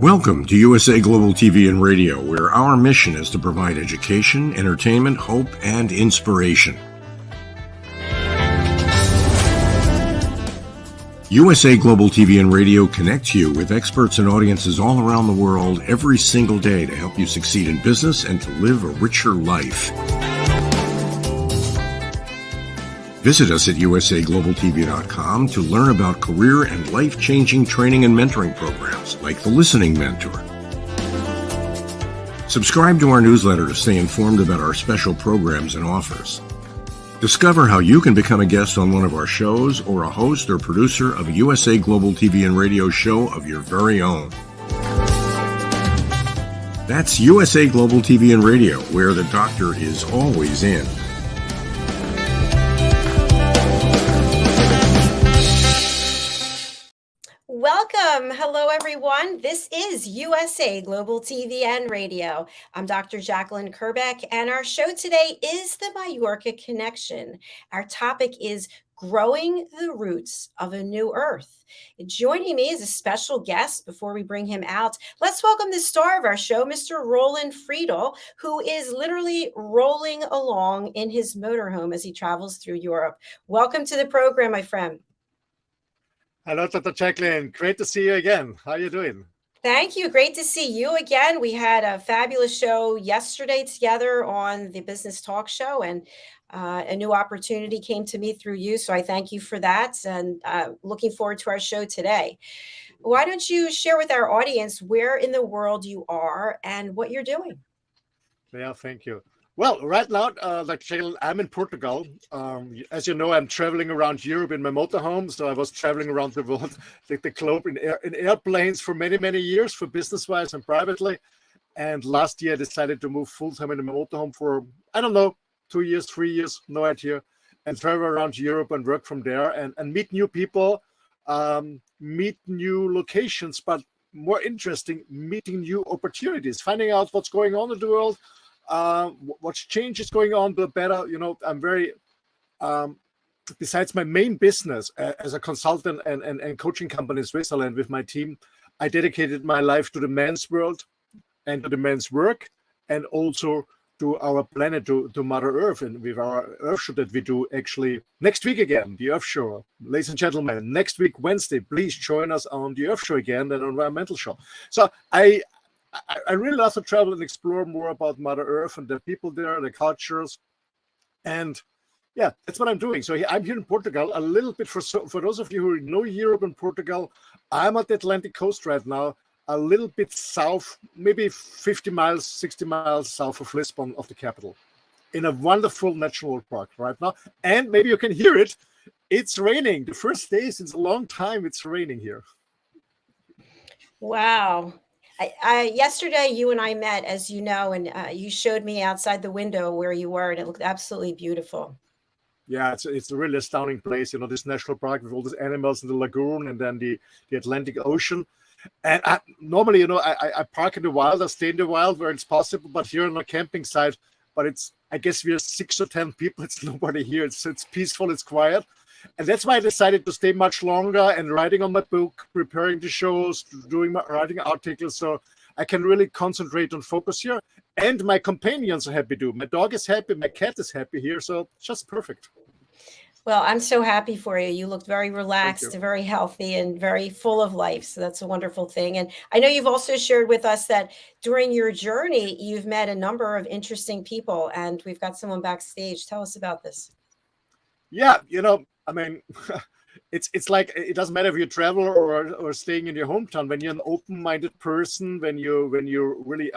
Welcome to USA Global TV and Radio, where our mission is to provide education, entertainment, hope, and inspiration. USA Global TV and Radio connects you with experts and audiences all around the world every single day to help you succeed in business and to live a richer life. Visit us at usaglobaltv.com to learn about career and life-changing training and mentoring programs like the Listening Mentor. Subscribe to our newsletter to stay informed about our special programs and offers. Discover how you can become a guest on one of our shows or a host or producer of a USA Global TV and Radio show of your very own. That's USA Global TV and Radio, where the doctor is always in. Welcome. Hello, everyone. This is USA Global TV and Radio. I'm Dr. JACALYN KERBECK, and our show today is the Mallorca Connection. Our topic is growing the roots of a new earth. Joining me is a special guest. Before we bring him out, let's welcome the star of our show, Mr. Roland.friedl, who is literally rolling along in his motorhome as he travels through Europe. Welcome to the program, my friend. Hello, Dr. JACALYN. Great to see you again. How are you doing? Thank you. Great to see you again. We had a fabulous show yesterday together on the Business Talk Show, and a new opportunity came to me through you. So I thank you for that, and looking forward to our show today. Why don't you share with our audience where in the world you are and what you're doing? Yeah, thank you. Well, right now, Dr. JACALYN, I'm in Portugal. As you know, I'm traveling around Europe in my motorhome. So I was traveling around the world, the globe in airplanes for many, many years, for business-wise and privately. And last year, I decided to move full-time in my motorhome for, I don't know, 2 years, 3 years, no idea, and travel around Europe and work from there and meet new people, meet new locations, but more interesting, meeting new opportunities, finding out what's going on in the world, what change is going on, but better, you know, I'm very, besides my main business as a consultant and coaching company in Switzerland with my team, I dedicated my life to the men's world and to the men's work, and also to our planet, to Mother Earth, and with our Earth show that we do actually next week again, the Earth show. Ladies and gentlemen, next week, Wednesday, please join us on the Earth show again and on Environmental show. So I really love to travel and explore more about Mother Earth and the people there, the cultures. And yeah, that's what I'm doing. So I'm here in Portugal, a little bit for those of you who know Europe and Portugal, I'm at the Atlantic coast right now, a little bit south, maybe 50 miles, 60 miles south of Lisbon, of the capital, in a wonderful national park right now. And maybe you can hear it. It's raining. The first day since a long time, it's raining here. Wow. Yesterday, you and I met, as you know, and you showed me outside the window where you were, and it looked absolutely beautiful. Yeah, it's a really astounding place, you know, this national park with all these animals in the lagoon and then the Atlantic Ocean. And normally, you know, I park in the wild, I stay in the wild where it's possible, but here on a camping site, but I guess we are 6 or 10 people, it's nobody here, it's peaceful, it's quiet. And that's why I decided to stay much longer and writing on my book, preparing the shows, writing articles, so I can really concentrate and focus here. And my companions are happy too. My dog is happy, my cat is happy here, so just perfect. Well, I'm so happy for you. You looked very relaxed, very healthy, and very full of life. So that's a wonderful thing. And I know you've also shared with us that during your journey, you've met a number of interesting people, and we've got someone backstage. Tell us about this. Yeah, you know, I mean, it's like, it doesn't matter if you travel or staying in your hometown. When you're an open-minded person, when you're really,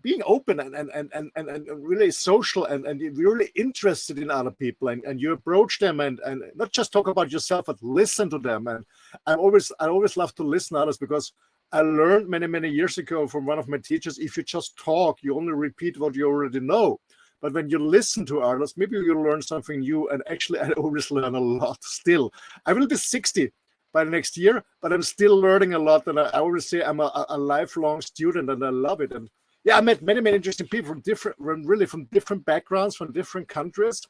being open and really social and you're really interested in other people and you approach them and not just talk about yourself, but listen to them. And I always love to listen to others, because I learned many years ago from one of my teachers, if you just talk, you only repeat what you already know. But when you listen to others, maybe you'll learn something new. And actually, I always learn a lot still. I will be 60 by the next year, but I'm still learning a lot. And I always say I'm a lifelong student, and I love it. And yeah, I met many interesting people from different backgrounds, from different countries.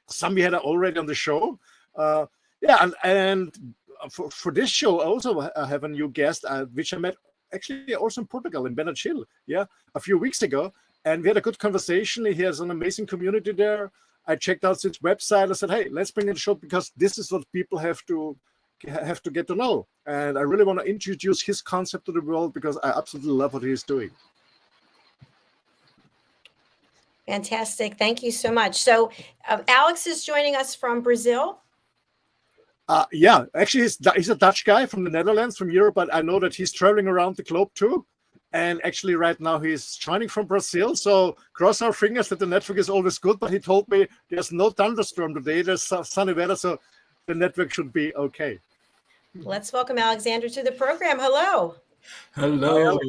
Some we had already on the show. And for this show, I also have a new guest, which I met actually also in Portugal, in Benachil, a few weeks ago. And we had a good conversation. He has an amazing community there. I checked out his website. I said, hey, let's bring in the show because this is what people have to get to know. And I really want to introduce his concept to the world because I absolutely love what he's doing. Fantastic. Thank you so much. So Alex is joining us from Brazil. Yeah, actually, he's a Dutch guy from the Netherlands, from Europe, but I know that he's traveling around the globe too. And actually, right now, he's joining from Brazil. So cross our fingers that the network is always good. But he told me there's no thunderstorm today. There's sunny weather, so the network should be okay. Let's welcome Alexander to the program. Hello. Hello.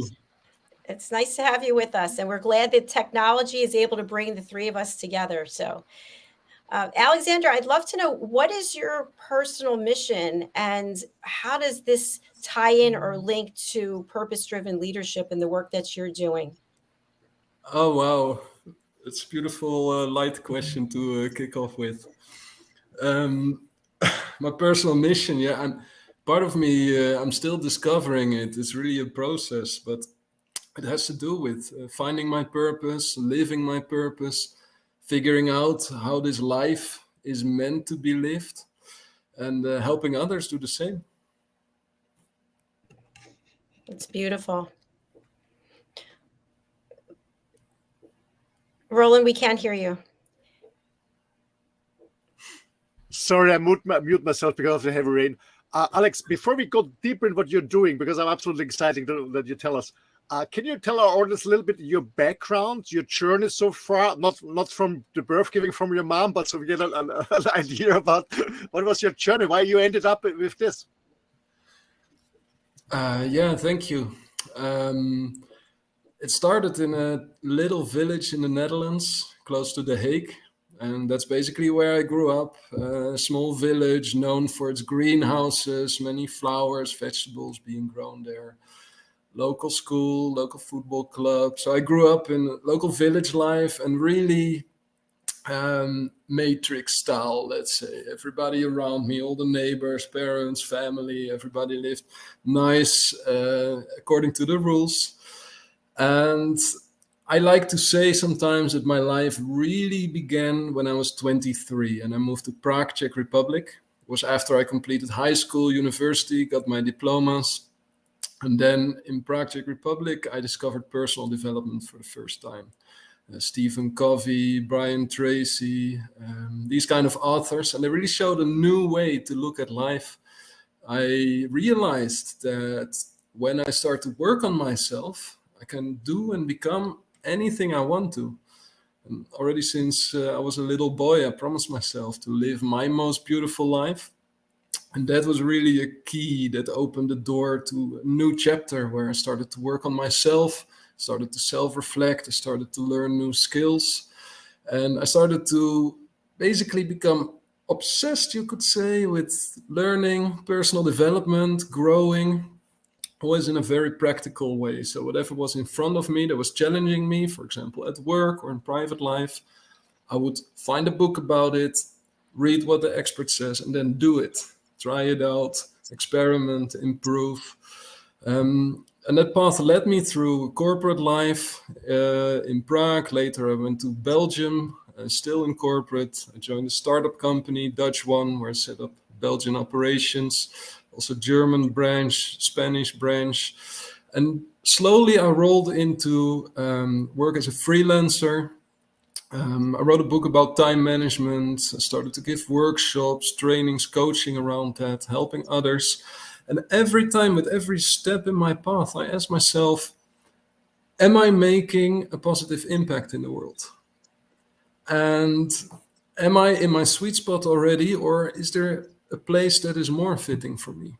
It's nice to have you with us. And we're glad that technology is able to bring the three of us together. So, Alexander, I'd love to know, what is your personal mission and how does this tie in or link to purpose-driven leadership and the work that you're doing? Oh, wow. It's a beautiful, light question to kick off with. My personal mission, part of me, I'm still discovering it. It's really a process, but it has to do with finding my purpose, living my purpose, figuring out how this life is meant to be lived, and helping others do the same. It's beautiful. Roland, we can't hear you. Sorry, I mute myself because of the heavy rain. Alex, before we go deeper in what you're doing, because I'm absolutely excited that you tell us, can you tell our audience a little bit your background, your journey so far, not from the birth giving from your mom, but so we get an idea about what was your journey, why you ended up with this? Thank you. It started in a little village in the Netherlands, close to The Hague. And that's basically where I grew up, a small village known for its greenhouses, many flowers, vegetables being grown there. Local school, local football club. So I grew up in local village life and really matrix style, let's say. Everybody around me, all the neighbors, parents, family, everybody lived nice according to the rules. And I like to say sometimes that my life really began when I was 23 and I moved to Prague, Czech Republic. It was after I completed high school, university, got my diplomas. And then in Prague, Czech Republic, I discovered personal development for the first time. Stephen Covey, Brian Tracy, these kind of authors. And they really showed a new way to look at life. I realized that when I start to work on myself, I can do and become anything I want to. And already since I was a little boy, I promised myself to live my most beautiful life. And that was really a key that opened the door to a new chapter where I started to work on myself, started to self-reflect, I started to learn new skills. And I started to basically become obsessed, you could say, with learning, personal development, growing, always in a very practical way. So whatever was in front of me that was challenging me, for example, at work or in private life, I would find a book about it, read what the expert says, and then do it. Try it out, experiment, improve. And that path led me through corporate life in Prague. Later, I went to Belgium, still in corporate. I joined a startup company, Dutch one, where I set up Belgian operations, also German branch, Spanish branch. And slowly I rolled into work as a freelancer. I wrote a book about time management. I started to give workshops, trainings, coaching around that, helping others. And every time, with every step in my path, I asked myself, am I making a positive impact in the world? And am I in my sweet spot already, or is there a place that is more fitting for me?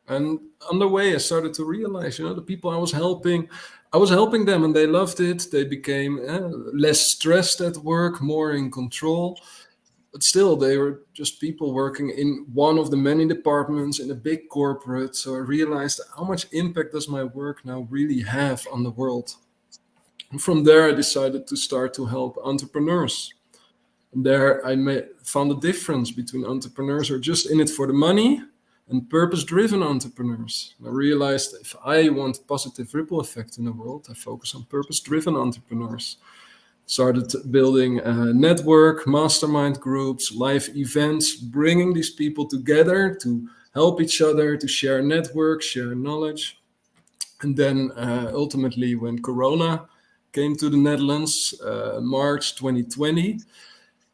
And on the way, I started to realize, the people I was helping them and they loved it. They became less stressed at work, more in control. But still, they were just people working in one of the many departments in a big corporate. So I realized, how much impact does my work now really have on the world? And from there, I decided to start to help entrepreneurs. And there I found the difference between entrepreneurs who are just in it for the money and purpose-driven entrepreneurs. And I realized if I want positive ripple effect in the world, I focus on purpose-driven entrepreneurs. Started building a network, mastermind groups, live events, bringing these people together to help each other, to share network, share knowledge. And then ultimately when Corona came to the Netherlands, March 2020,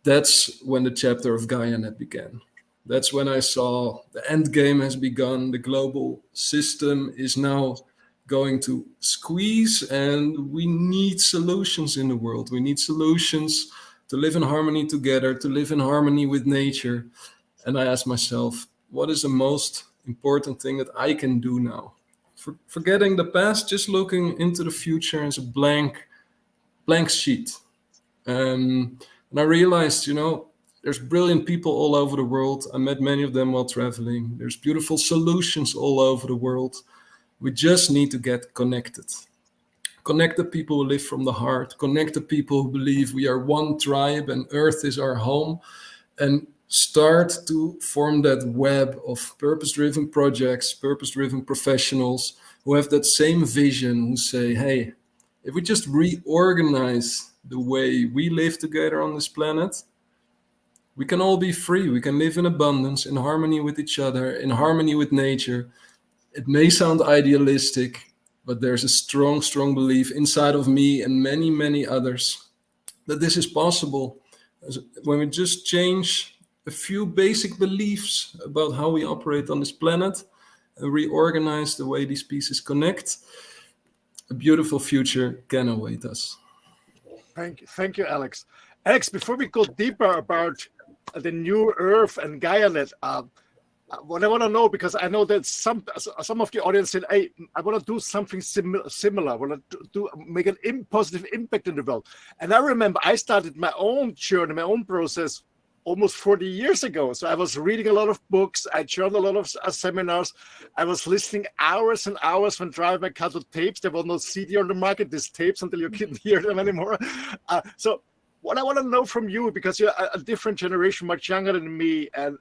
that's when the chapter of GaiaNet began. That's when I saw the end game has begun. The global system is now going to squeeze, and we need solutions in the world. We need solutions to live in harmony together, to live in harmony with nature. And I asked myself, what is the most important thing that I can do now? Forgetting the past, just looking into the future as a blank sheet. And I realized, there's brilliant people all over the world. I met many of them while traveling. There's beautiful solutions all over the world. We just need to get connected. Connect the people who live from the heart. Connect the people who believe we are one tribe and Earth is our home. And start to form that web of purpose-driven projects, purpose-driven professionals who have that same vision, who say, hey, if we just reorganize the way we live together on this planet, we can all be free. We can live in abundance, in harmony with each other, in harmony with nature. It may sound idealistic, but there's a strong, strong belief inside of me and many, many others that this is possible. When we just change a few basic beliefs about how we operate on this planet and reorganize the way these pieces connect, a beautiful future can await us. Thank you, Alex. Alex, before we go deeper about the new Earth and GaiaNet, what I want to know, because I know that some of the audience said, hey, I want to do something similar. I want to make an positive impact in the world. And I remember I started my own journey, my own process almost 40 years ago. So I was reading a lot of books. I joined a lot of seminars. I was listening hours and hours when driving my car to tapes. There was no CD on the market, these tapes, until you couldn't hear them anymore. So what I want to know from you, because you're a different generation, much younger than me, and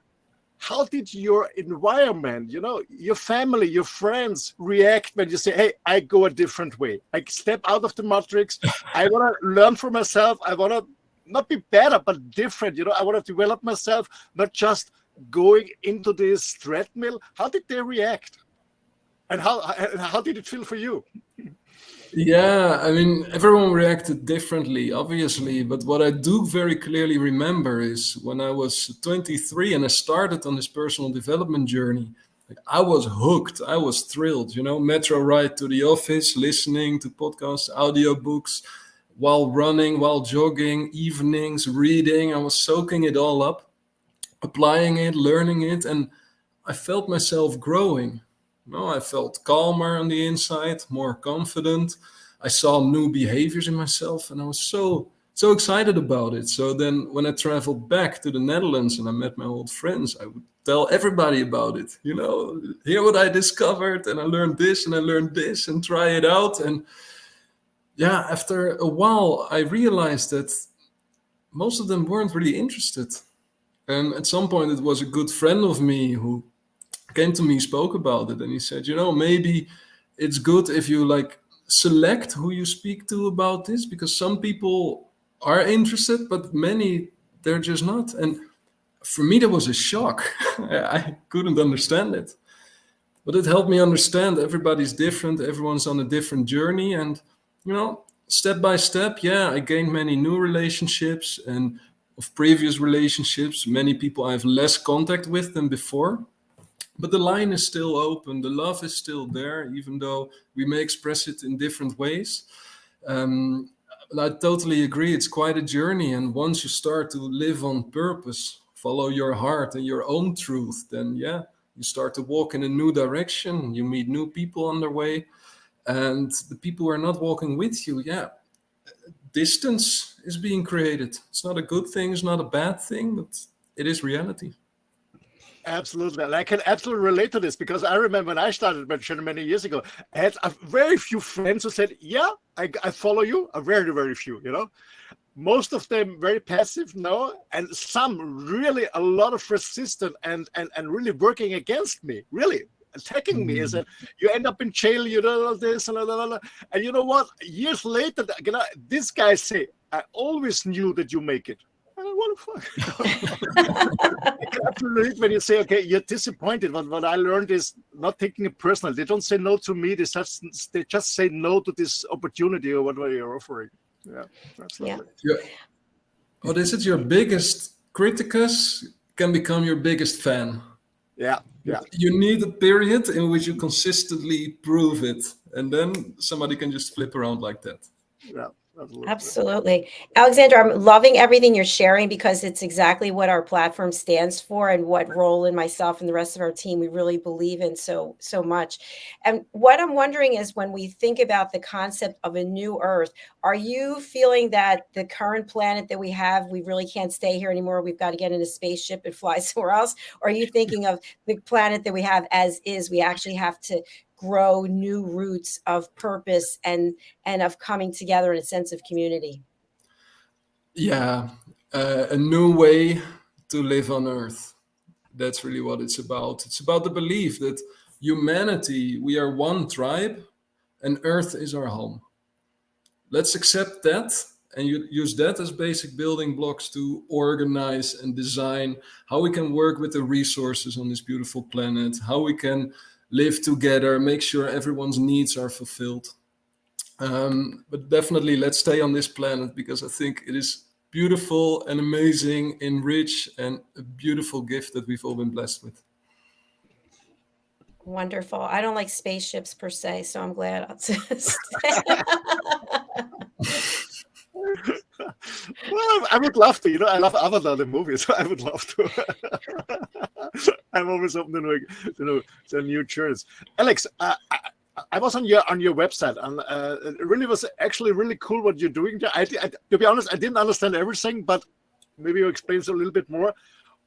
how did your environment, your family, your friends react when you say, hey, I go a different way. I step out of the matrix. I want to learn for myself. I want to not be better, but different. I want to develop myself, not just going into this treadmill. How did they react? And how did it feel for you? Yeah, I mean, everyone reacted differently, obviously. But what I do very clearly remember is when I was 23 and I started on this personal development journey, I was hooked. I was thrilled, metro ride to the office, listening to podcasts, audiobooks, while running, while jogging, evenings, reading. I was soaking it all up, applying it, learning it, and I felt myself growing. I felt calmer on the inside, more confident. I saw new behaviors in myself, and I was so excited about it. So then when I traveled back to the Netherlands and I met my old friends, I would tell everybody about it. Hear what I discovered, and I learned this and I learned this, and try it out. And yeah, after a while, I realized that most of them weren't really interested. And at some point, it was a good friend of me who came to me, spoke about it, and he said, maybe it's good if you select who you speak to about this, because some people are interested, but many, they're just not. And for me, that was a shock. I couldn't understand it. But it helped me understand everybody's different, everyone's on a different journey. And, step by step, I gained many new relationships, and of previous relationships, many people I have less contact with than before. But the line is still open. The love is still there, even though we may express it in different ways. I totally agree. It's quite a journey. And once you start to live on purpose, follow your heart and your own truth, then you start to walk in a new direction. You meet new people on their way. And the people who are not walking with you, distance is being created. It's not a good thing. It's not a bad thing, but it is reality. Absolutely. And I can absolutely relate to this, because I remember when I started my journey many years ago, I had a very few friends who said, I follow you. A very, very few, most of them very passive, no, and some really a lot of resistance and really working against me, really attacking me. Is that you end up in jail, you know, all this and you know what? Years later, this guy say, "I always knew that you make it." What the fuck? I can absolutely read when you say, okay, you're disappointed. But what I learned is not taking it personal. They don't say no to me. They just say no to this opportunity or whatever you're offering. Yeah, absolutely. Yeah. What is it? Your biggest criticus can become your biggest fan. Yeah. You need a period in which you consistently prove it, and then somebody can just flip around like that. Yeah. Absolutely. Alexander, I'm loving everything you're sharing because it's exactly what our platform stands for and what Roland, myself, and the rest of our team, we really believe in so much. And what I'm wondering is when we think about the concept of a new Earth, are you feeling that the current planet that we have, we really can't stay here anymore? We've got to get in a spaceship and fly somewhere else? Or are you thinking of the planet that we have as is? We actually have to grow new roots of purpose and of coming together in a sense of community. Yeah, a new way to live on Earth. That's really what it's about. It's about the belief that humanity, we are one tribe, and Earth is our home. Let's accept that and use that as basic building blocks to organize and design how we can work with the resources on this beautiful planet, how we can live together, make sure everyone's needs are fulfilled. But definitely let's stay on this planet because I think it is beautiful and amazing and rich and a beautiful gift that we've all been blessed with. Wonderful. I don't like spaceships per se, so I'm glad I'll stay. Well, I would love to. You know, I love Avatar, the movie, so I would love to. I'm always open to new journeys. Alex, I was on your website, and it really was actually really cool what you're doing there. To be honest, I didn't understand everything, but maybe you explain a little bit more.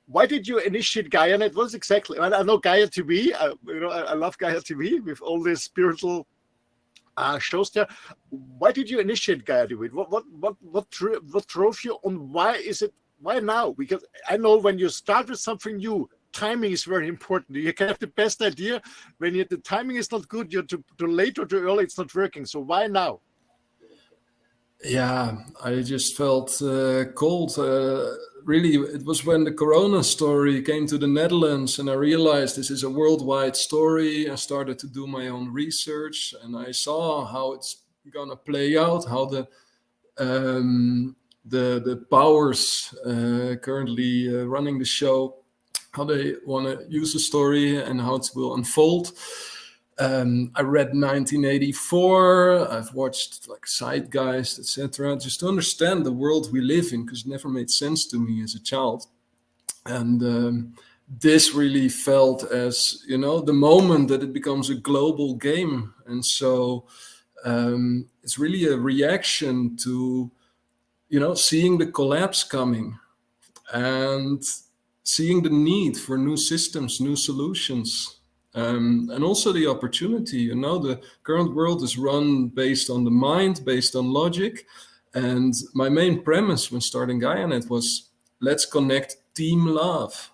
Why did you initiate GaiaNet? What was exactly? I know Gaia TV. I love Gaia TV with all these spiritual shows there. Why did you initiate Gaia TV? What drove you, and why now? Because I know when you start with something new, timing is very important. You can have the best idea. When the timing is not good, you're too late or too early, it's not working. So why now? Yeah, I just felt cold. Really, it was when the Corona story came to the Netherlands and I realized this is a worldwide story. I started to do my own research and I saw how it's gonna play out, how the powers currently running the show, how they want to use the story and how it will unfold. I read 1984. I've watched like Zeitgeist, etc., just to understand the world we live in, because it never made sense to me as a child. And this really felt as, you know, the moment that it becomes a global game. And so it's really a reaction to, you know, seeing the collapse coming and seeing the need for new systems, new solutions. And also the opportunity, you know, the current world is run based on the mind, based on logic. And my main premise when starting GaiaNet was, let's connect team love.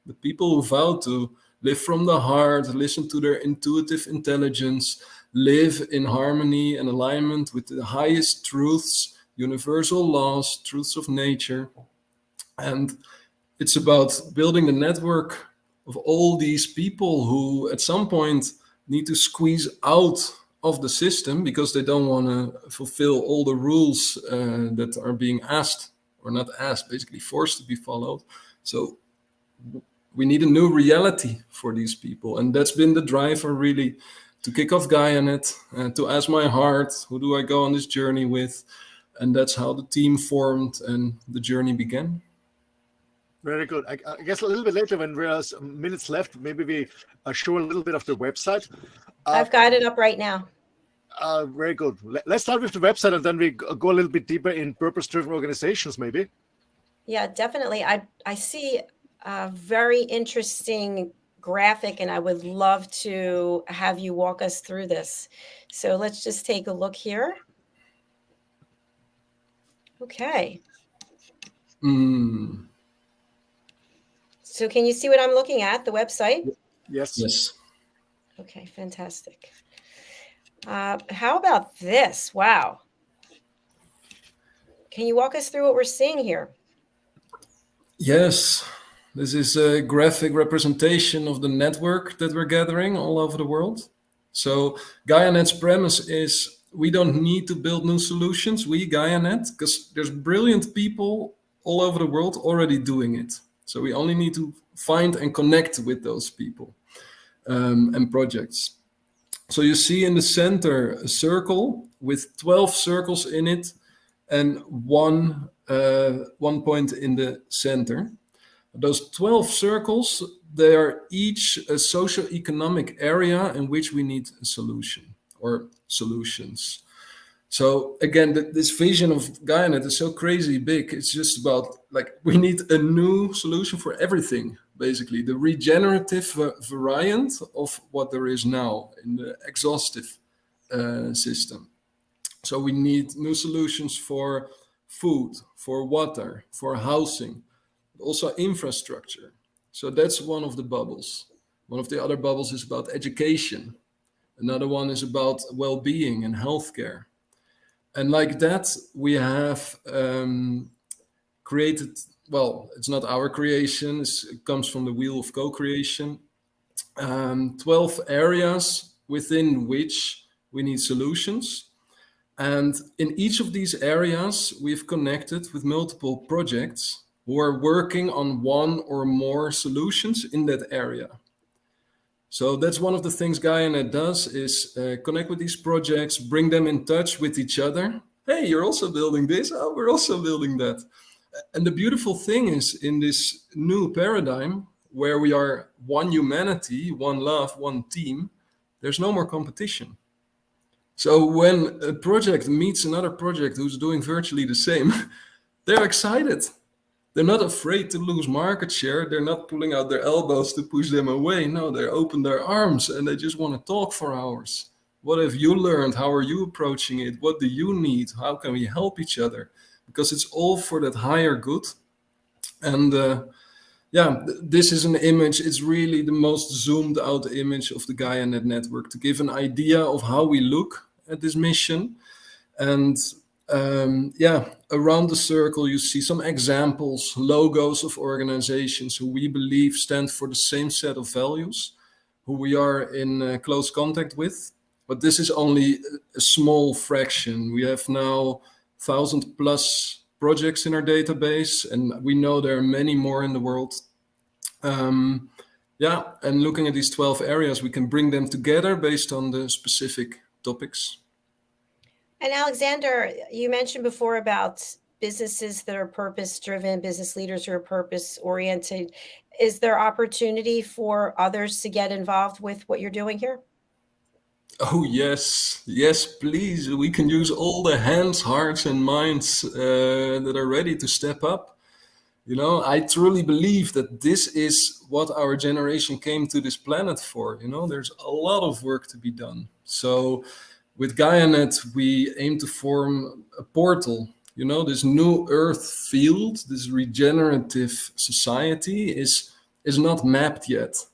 The people who vow to live from the heart, listen to their intuitive intelligence, live in harmony and alignment with the highest truths, universal laws, truths of nature. And it's about building the network of all these people who at some point need to squeeze out of the system because they don't want to fulfill all the rules that are being asked, or not asked, basically forced to be followed. So we need a new reality for these people. And that's been the driver really to kick off GaiaNet, to ask my heart, who do I go on this journey with? And that's how the team formed and the journey began. Very good. I guess a little bit later when there's minutes left, maybe we show a little bit of the website. I've got it up right now. Very good. Let's start with the website and then we go a little bit deeper in purpose-driven organizations, maybe. Yeah, definitely. I see a very interesting graphic and I would love to have you walk us through this. So let's just take a look here. Okay. Mm, So can you see what I'm looking at, the website? Yes. yes. Okay, fantastic. How about this? Wow. Can you walk us through what we're seeing here? Yes. This is a graphic representation of the network that we're gathering all over the world. So GaiaNet's premise is we don't need to build new solutions, we GaiaNet, because there's brilliant people all over the world already doing it. So we only need to find and connect with those people and projects. So you see in the center a circle with 12 circles in it and one point in the center. Those 12 circles, they are each a socio-economic area in which we need a solution or solutions. So again, this vision of GaiaNet is so crazy big. It's just about like we need a new solution for everything, basically. The regenerative variant of what there is now in the exhaustive system. So we need new solutions for food, for water, for housing, also infrastructure. So that's one of the bubbles. One of the other bubbles is about education. Another one is about well-being and healthcare. And like that, we have created, well, it's not our creation, it comes from the wheel of co-creation, 12 areas within which we need solutions. And in each of these areas, we've connected with multiple projects who are working on one or more solutions in that area. So that's one of the things GaiaNet does is connect with these projects, bring them in touch with each other. Hey, you're also building this. Oh, we're also building that. And the beautiful thing is in this new paradigm where we are one humanity, one love, one team, there's no more competition. So when a project meets another project who's doing virtually the same, they're excited. They're not afraid to lose market share. They're not pulling out their elbows to push them away. No, they open their arms and they just want to talk for hours. What have you learned? How are you approaching it? What do you need? How can we help each other? Because it's all for that higher good. And this is an image. It's really the most zoomed out image of the GaiaNet network to give an idea of how we look at this mission. And around the circle, you see some examples, logos of organizations who we believe stand for the same set of values, who we are in close contact with. But this is only a small fraction. We have now 1,000+ projects in our database, and we know there are many more in the world. And looking at these 12 areas, we can bring them together based on the specific topics. And Alexander, you mentioned before about businesses that are purpose-driven, business leaders who are purpose-oriented. Is there opportunity for others to get involved with what you're doing here? Oh, yes, please. We can use all the hands, hearts, and minds that are ready to step up. You know, I truly believe that this is what our generation came to this planet for. You know, there's a lot of work to be done. So with GaiaNet, we aim to form a portal. You know, this new Earth field, this regenerative society is not mapped yet.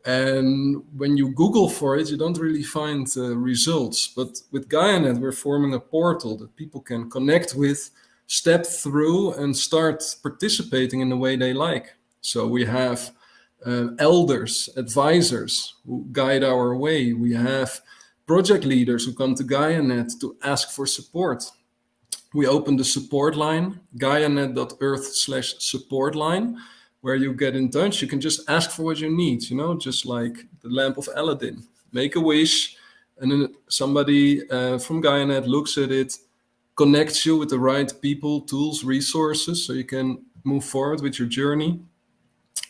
And when you Google for it, you don't really find results. But with GaiaNet, we're forming a portal that people can connect with, step through, and start participating in the way they like. So we have elders, advisors who guide our way. We have project leaders who come to GaiaNet to ask for support. We open the support line, gaianet.earth/support line, where you get in touch. You can just ask for what you need, you know, just like the lamp of Aladdin. Make a wish, and then somebody from GaiaNet looks at it, connects you with the right people, tools, resources, so you can move forward with your journey.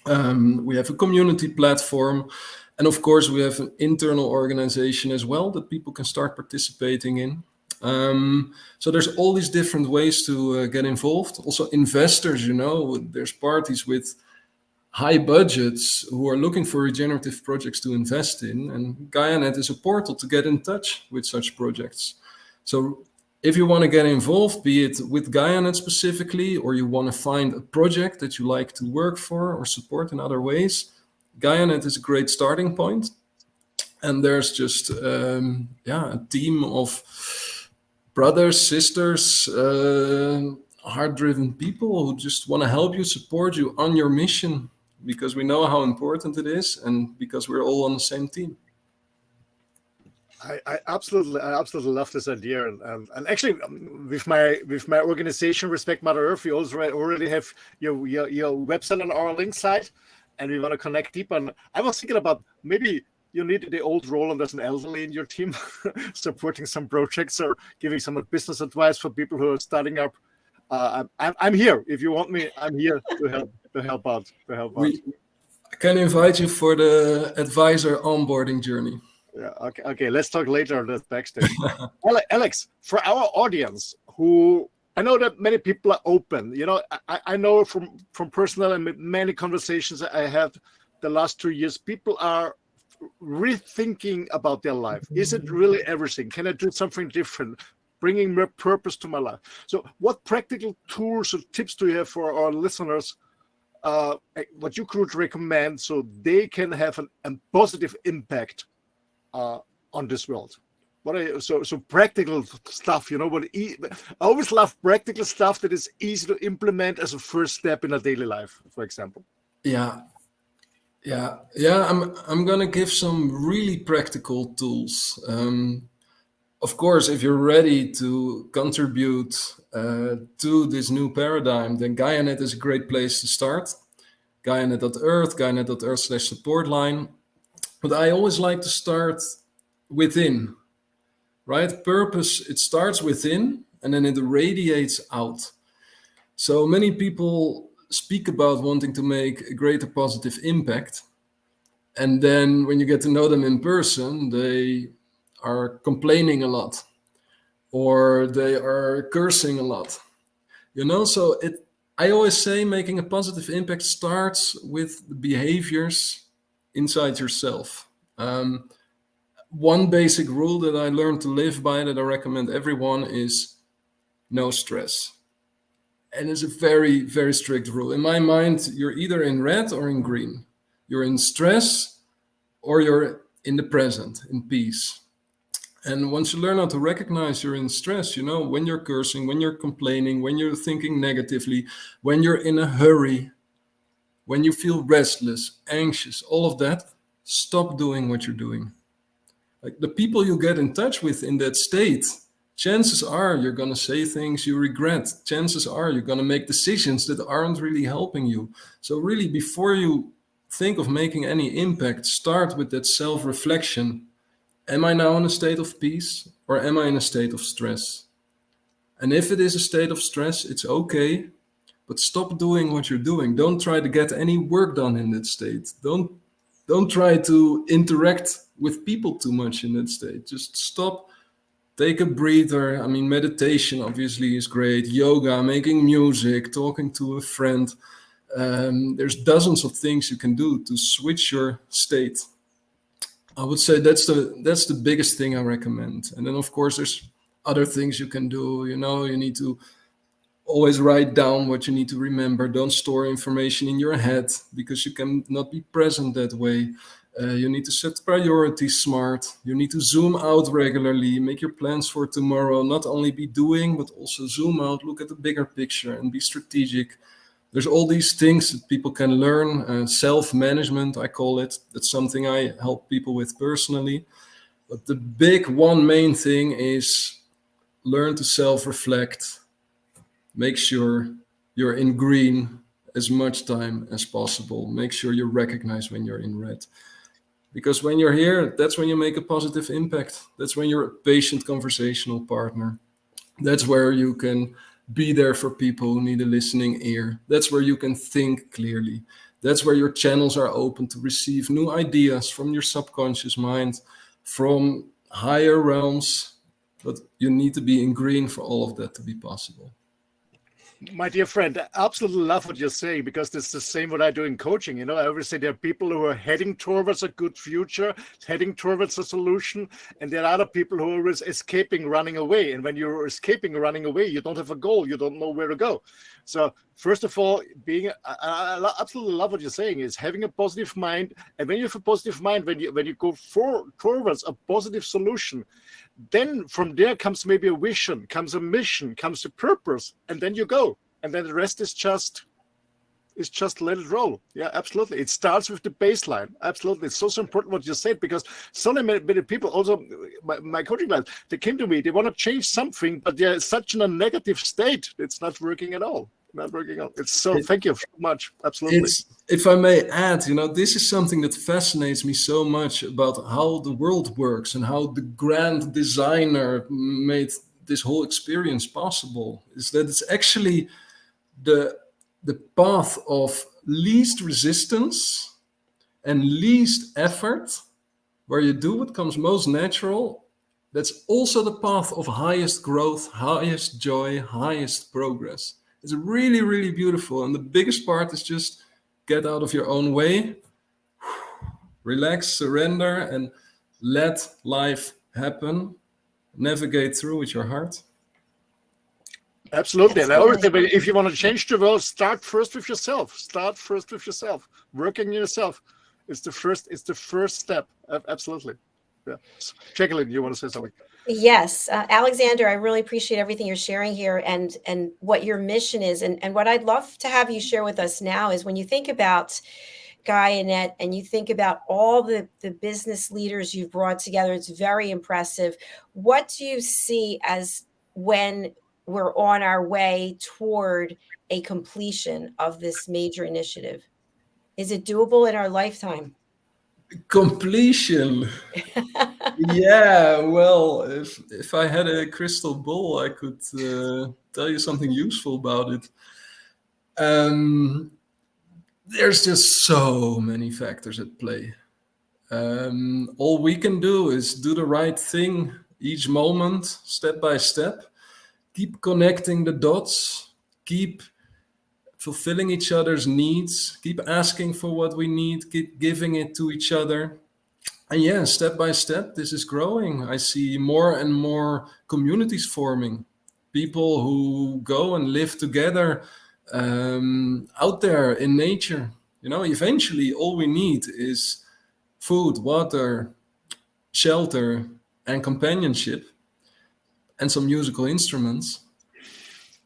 We have a community platform. And of course, we have an internal organization as well that people can start participating in. So there's all these different ways to get involved. Also investors, you know, there's parties with high budgets who are looking for regenerative projects to invest in. And GaiaNet is a portal to get in touch with such projects. So If you want to get involved, be it with GaiaNet specifically, or you want to find a project that you like to work for or support in other ways, GaiaNet is a great starting point. And there's just a team of brothers, sisters, heart-driven people who just want to help you, support you on your mission, because we know how important it is, and because we're all on the same team. I absolutely love this idea, and actually with my organization Respect Mother Earth, we also already have your website on our link site, and we want to connect deeper. And I was thinking about maybe you need the old Roland as an elderly in your team, supporting some projects or giving some business advice for people who are starting up. I'm here if you want me. I'm here to help out. I can invite you for the advisor onboarding journey. Yeah. Okay. Let's talk later on that backstage. Alex, for our audience, who I know that many people are open. You know, I know from personal and many conversations I had the last 2 years, people are rethinking about their life. Is it really everything? Can I do something different? Bringing more purpose to my life. So, what practical tools or tips do you have for our listeners? What you could recommend so they can have a positive impact on this world? What are so practical stuff? You know what? I always love practical stuff that is easy to implement as a first step in a daily life, for example. Yeah. I'm gonna give some really practical tools. Of course, if you're ready to contribute to this new paradigm, then GaiaNet is a great place to start. GaiaNet.earth, GaiaNet.earth/support line. But I always like to start within, right? Purpose, it starts within and then it radiates out. So many people speak about wanting to make a greater positive impact. And then when you get to know them in person, they are complaining a lot or they are cursing a lot. You know, so I always say making a positive impact starts with the behaviors inside yourself. One basic rule that I learned to live by that I recommend everyone is no stress. And it's a very, very strict rule. In my mind, you're either in red or in green. You're in stress or you're in the present, in peace. And once you learn how to recognize you're in stress, you know, when you're cursing, when you're complaining, when you're thinking negatively, when you're in a hurry, when you feel restless, anxious, all of that, stop doing what you're doing. Like the people you get in touch with in that state, chances are you're going to say things you regret. Chances are you're going to make decisions that aren't really helping you. So really, before you think of making any impact, start with that self-reflection. Am I now in a state of peace or am I in a state of stress? And if it is a state of stress, it's okay, but stop doing what you're doing. Don't try to get any work done in that state. Don't try to interact with people too much in that state. Just stop, take a breather. I mean, meditation obviously is great. Yoga, making music, talking to a friend. There's dozens of things you can do to switch your state. I would say that's the biggest thing I recommend. And then, of course, there's other things you can do. You know, you need to always write down what you need to remember. Don't store information in your head because you cannot be present that way. You need to set priorities smart. You need to zoom out regularly. Make your plans for tomorrow. Not only be doing, but also zoom out, look at the bigger picture and be strategic. There's all these things that people can learn. Self-management, I call it. That's something I help people with personally. But the big one main thing is learn to self-reflect. Make sure you're in green as much time as possible. Make sure you recognize when you're in red. Because when you're here, that's when you make a positive impact. That's when you're a patient conversational partner. That's where you can be there for people who need a listening ear. That's where you can think clearly. That's where your channels are open to receive new ideas from your subconscious mind, from higher realms. But you need to be in green for all of that to be possible. My dear friend, I absolutely love what you're saying, because it's the same what I do in coaching. I always say there are people who are heading towards a good future, heading towards a solution, and there are other people who are escaping, running away. And when you're escaping, running away, you don't have a goal, you don't know where to go. So first of all, I absolutely love what you're saying, is having a positive mind. And when you have a positive mind, when you go towards a positive solution, then from there comes maybe a vision, comes a mission, comes a purpose, and then you go. And then the rest is just let it roll. Yeah, absolutely. It starts with the baseline. Absolutely. It's so important what you said, because so many people, also my coaching clients, they came to me, they want to change something, but they're such in a negative state. It's not working at all. Not working out. Thank you so much. Absolutely. If I may add, this is something that fascinates me so much about how the world works and how the grand designer made this whole experience possible, is that it's actually the path of least resistance and least effort, where you do what comes most natural. That's also the path of highest growth, highest joy, highest progress. It's really, really beautiful. And the biggest part is just get out of your own way, relax, surrender, and let life happen. Navigate through with your heart. Absolutely. And I always say, if you want to change the world, start first with yourself. Start first with yourself. Working on yourself is the first step. Absolutely. Yeah. JACALYN, you want to say something? Yes, Alexander, I really appreciate everything you're sharing here and what your mission is. And what I'd love to have you share with us now is, when you think about Guy and Annette, and you think about all the business leaders you've brought together, it's very impressive. What do you see as when we're on our way toward a completion of this major initiative? Is it doable in our lifetime? Completion. Yeah, well, if I had a crystal ball, I could tell you something useful about it. There's just so many factors at play. All we can do is do the right thing each moment, step by step. Keep connecting the dots. Keep fulfilling each other's needs. Keep asking for what we need. Keep giving it to each other. And yeah, step by step, this is growing. I see more and more communities forming. People who go and live together out there in nature. Eventually all we need is food, water, shelter, and companionship, and some musical instruments.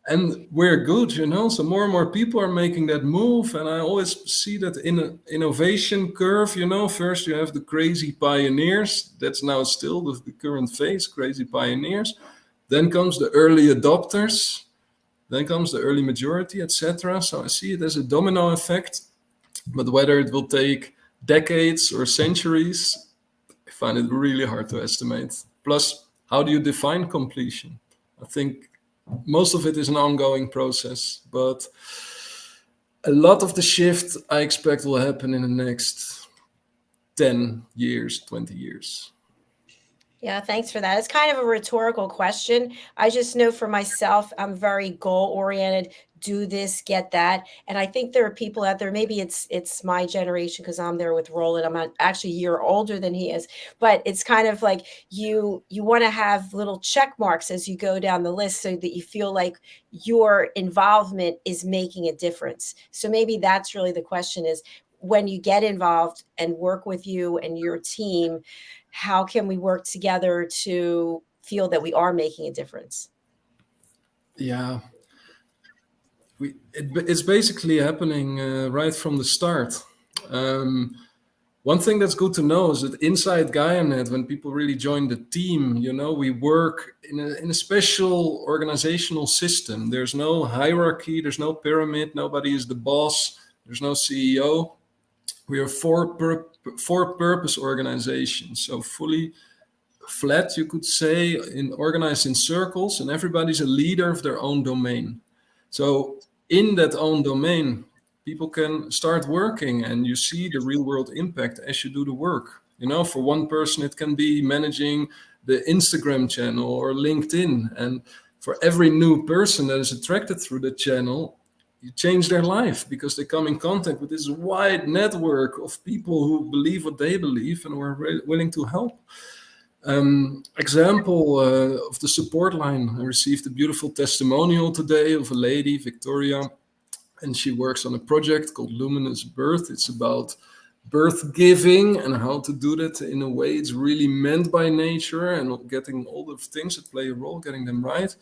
And we're good, so more and more people are making that move. And I always see that in an innovation curve, first you have the crazy pioneers. That's now still the current phase, crazy pioneers. Then comes the early adopters. Then comes the early majority, etc. So I see it as a domino effect. But whether it will take decades or centuries, I find it really hard to estimate. Plus, how do you define completion? I think most of it is an ongoing process, but a lot of the shift I expect will happen in the next 10 years, 20 years. Yeah, thanks for that. It's kind of a rhetorical question. I just know for myself, I'm very goal-oriented. Do this, get that. And I think there are people out there, maybe it's my generation, because I'm there with Roland. I'm actually a year older than he is, but it's kind of like you want to have little check marks as you go down the list, so that you feel like your involvement is making a difference. So maybe that's really the question, is when you get involved and work with you and your team, how can we work together to feel that we are making a difference? Yeah. It's basically happening right from the start. One thing that's good to know is that inside GaiaNet, when people really join the team, we work in a special organizational system. There's no hierarchy, there's no pyramid, nobody is the boss, there's no CEO. We are for-purpose organizations, so fully flat, you could say, organized in circles, and everybody's a leader of their own domain. So in that own domain, people can start working, and you see the real world impact as you do the work. For one person, it can be managing the Instagram channel or LinkedIn, and for every new person that is attracted through the channel, you change their life because they come in contact with this wide network of people who believe what they believe and who are willing to help. Example of the support line. I received a beautiful testimonial today of a lady, Victoria, and she works on a project called Luminous Birth. It's about birth giving and how to do that in a way it's really meant by nature, and getting all the things that play a role, getting them right.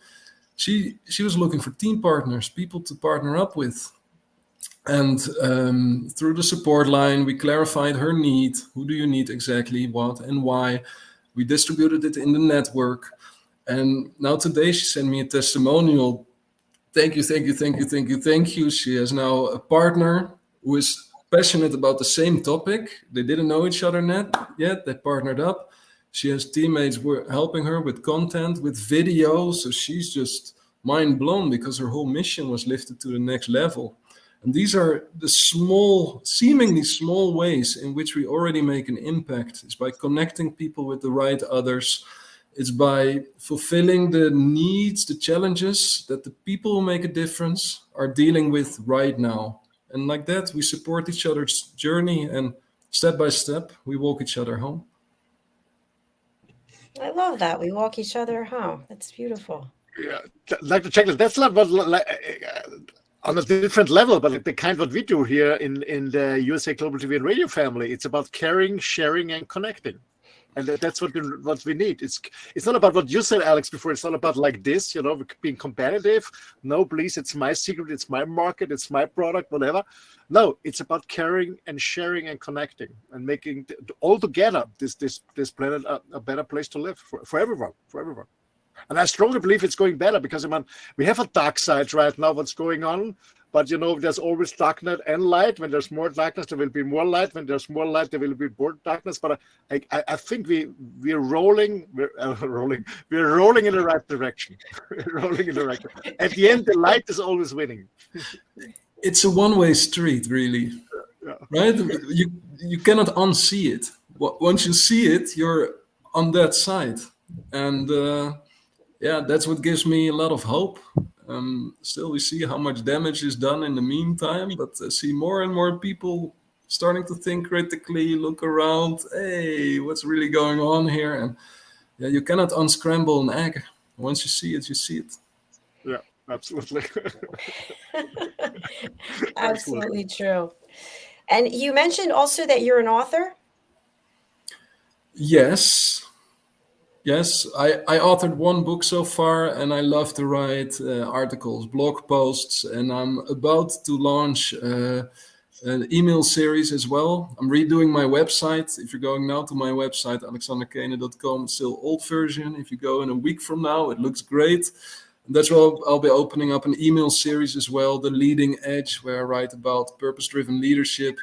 She was looking for team partners, people to partner up with. And through the support line, we clarified her need. Who do you need exactly, what and why? We distributed it in the network. And now today she sent me a testimonial. Thank you, thank you, thank you, thank you, thank you. She has now a partner who is passionate about the same topic. They didn't know each other yet. They partnered up. She has teammates helping her with content, with video. So she's just mind blown because her whole mission was lifted to the next level. And these are the small, seemingly small ways in which we already make an impact. It's by connecting people with the right others. It's by fulfilling the needs, the challenges that the people who make a difference are dealing with right now. And like that, we support each other's journey, and step by step, we walk each other home. I love that. We walk each other home. That's beautiful. Yeah, like the checklist. That's not what on a different level, but like the kind what we do here in the USA Global TV and Radio family. It's about caring, sharing, and connecting. And that's what we need. It's not about what you said, Alex, before. It's not about like this, being competitive. No, please, it's my secret, it's my market, it's my product, whatever. No, it's about caring and sharing and connecting and making all together this planet a better place to live for everyone, And I strongly believe it's going better because, we have a dark side right now, what's going on. But, there's always darkness and light. When there's more darkness, there will be more light. When there's more light, there will be more darkness. But I think we're rolling in the right direction. At the end, the light is always winning. It's a one-way street, really. Yeah. Right? You cannot unsee it. Once you see it, you're on that side. And that's what gives me a lot of hope. Still, we see how much damage is done in the meantime, but I see more and more people starting to think critically, look around, hey, what's really going on here? And you cannot unscramble an egg. Once you see it, you see it. Yeah, absolutely. Absolutely true. And you mentioned also that you're an author? Yes, I authored one book so far, and I love to write articles, blog posts, and I'm about to launch an email series as well. I'm redoing my website. If you're going now to my website, alexanderkene.com, it's still old version. If you go in a week from now, it looks great. And that's where I'll be opening up an email series as well, The Leading Edge, where I write about purpose-driven leadership,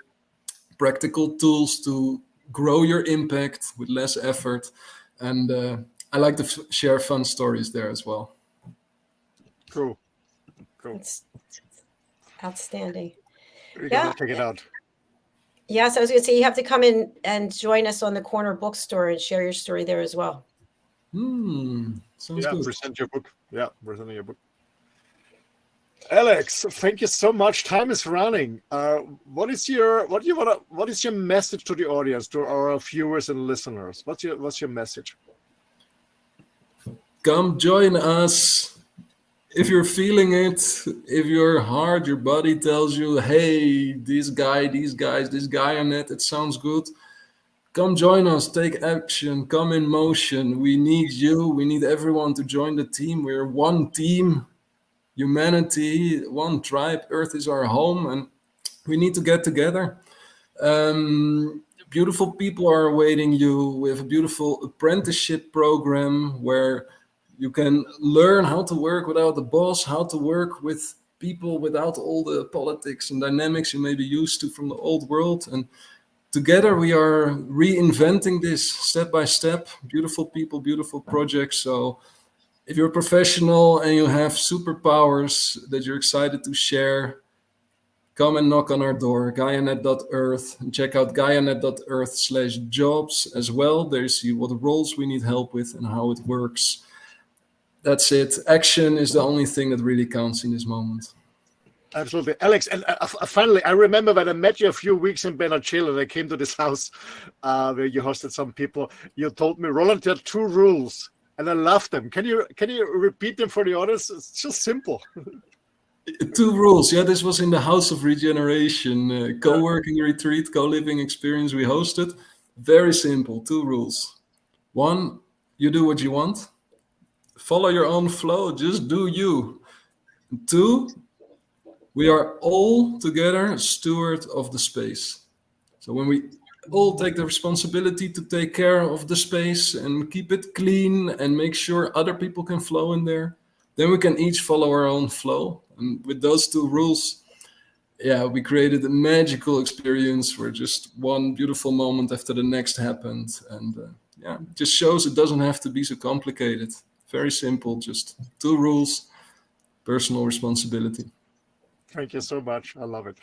practical tools to grow your impact with less effort. And I like to share fun stories there as well. Cool. It's outstanding. We're gonna check it out. Yes, I was going to say you have to come in and join us on the corner bookstore and share your story there as well. Sounds good. Present your book. Yeah, present your book. Alex, thank you so much. Time is running. What is your message to the audience, to our viewers and listeners? What's your message? Come join us. If you're feeling it, if your heart, your body tells you, hey, this guy on it, it sounds good. Come join us, take action, come in motion. We need you. We need everyone to join the team. We're one team. Humanity, one tribe, Earth is our home, and we need to get together. Beautiful people are awaiting you. We have a beautiful apprenticeship program where you can learn how to work without the boss, how to work with people without all the politics and dynamics you may be used to from the old world. And together we are reinventing this step by step. Beautiful people, beautiful projects. So if you're a professional and you have superpowers that you're excited to share, come and knock on our door, GaiaNet.earth, and check out GaiaNet.earth/jobs as well. There you see what roles we need help with and how it works. that's it. Action is the only thing that really counts in this moment. Absolutely, Alex. And finally, I remember when I met you a few weeks in Benachil, and I came to this house where you hosted some people. You told me, Roland, there are 2 rules, and I love them. Can you repeat them for the audience? It's just simple. 2 rules. Yeah, this was in the House of Regeneration, co-working retreat, co-living experience we hosted. Very simple. 2 rules. 1, you do what you want. Follow your own flow. Just do you. 2, we are all together steward of the space. So when we all take the responsibility to take care of the space and keep it clean and make sure other people can flow in there, then we can each follow our own flow. And with those 2 rules, we created a magical experience where just one beautiful moment after the next happened. And it just shows it doesn't have to be so complicated. Very simple, just 2 rules, personal responsibility. Thank you so much. I love it.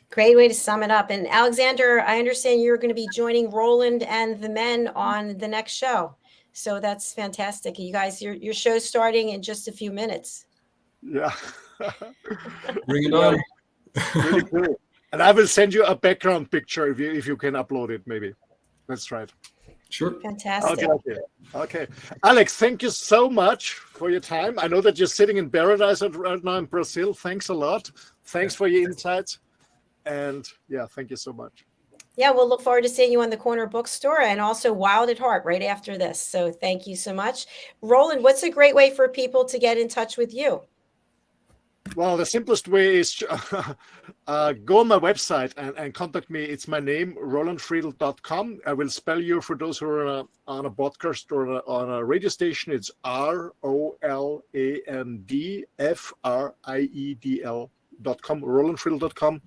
Great way to sum it up. And Alexander, I understand you're going to be joining Roland and the men on the next show. So that's fantastic. You guys, your show's starting in just a few minutes. Yeah. Bring it on. Really cool. And I will send you a background picture if you can upload it, maybe. That's right. Sure. Fantastic. Okay. Alex, thank you so much for your time. I know that you're sitting in paradise right now in Brazil. Thanks a lot. Thanks for your insights. And thank you so much. Yeah, we'll look forward to seeing you on the corner bookstore and also Wild at Heart right after this. So thank you so much. Roland, what's a great way for people to get in touch with you? Well, the simplest way is go on my website and contact me. It's my name, roland.friedl.com. I will spell you for those who are on a podcast or on a radio station. It's ROLANDFRIEDL.com, rolandfriedl.com.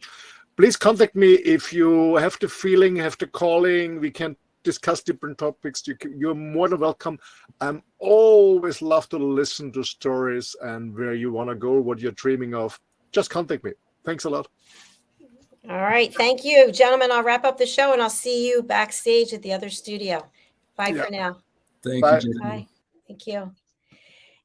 Please contact me if you have the feeling, have the calling. We can discuss different topics. You're more than welcome. I'm always love to listen to stories and where you want to go, what you're dreaming of. Just contact me. Thanks a lot. All right. Thank you, gentlemen. I'll wrap up the show and I'll see you backstage at the other studio. Bye for now. Thank you. Bye. Thank you.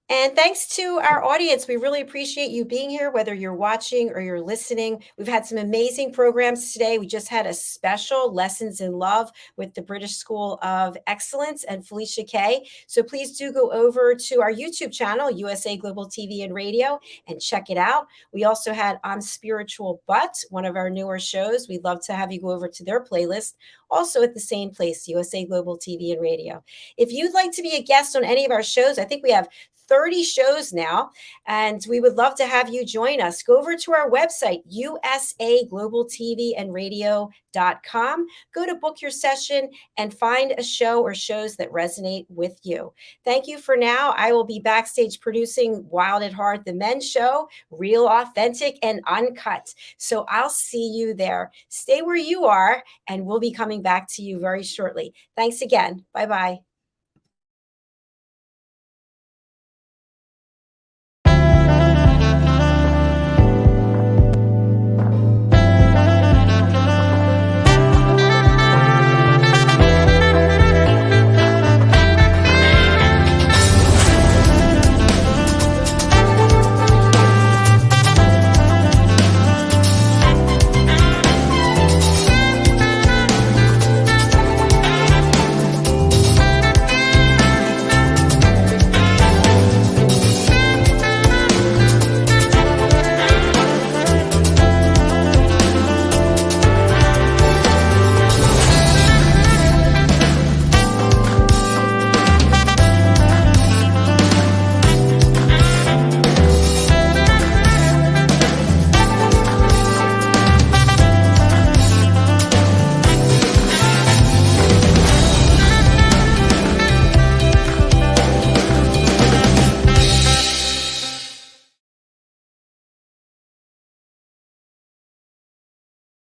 And thanks to our audience. We really appreciate you being here, whether you're watching or you're listening. We've had some amazing programs today. We just had a special Lessons in Love with the British School of Excellence and Felicia Kay. So please do go over to our YouTube channel, USA Global TV and Radio, and check it out. We also had I'm Spiritual But, one of our newer shows. We'd love to have you go over to their playlist, also at the same place, USA Global TV and Radio. If you'd like to be a guest on any of our shows, I think we have 30 shows now, and we would love to have you join us. Go over to our website, usaglobaltvandradio.com. Go to book your session and find a show or shows that resonate with you. Thank you for now. I will be backstage producing Wild at Heart, the men's show, real, authentic, and uncut. So I'll see you there. Stay where you are, and we'll be coming back to you very shortly. Thanks again. Bye-bye.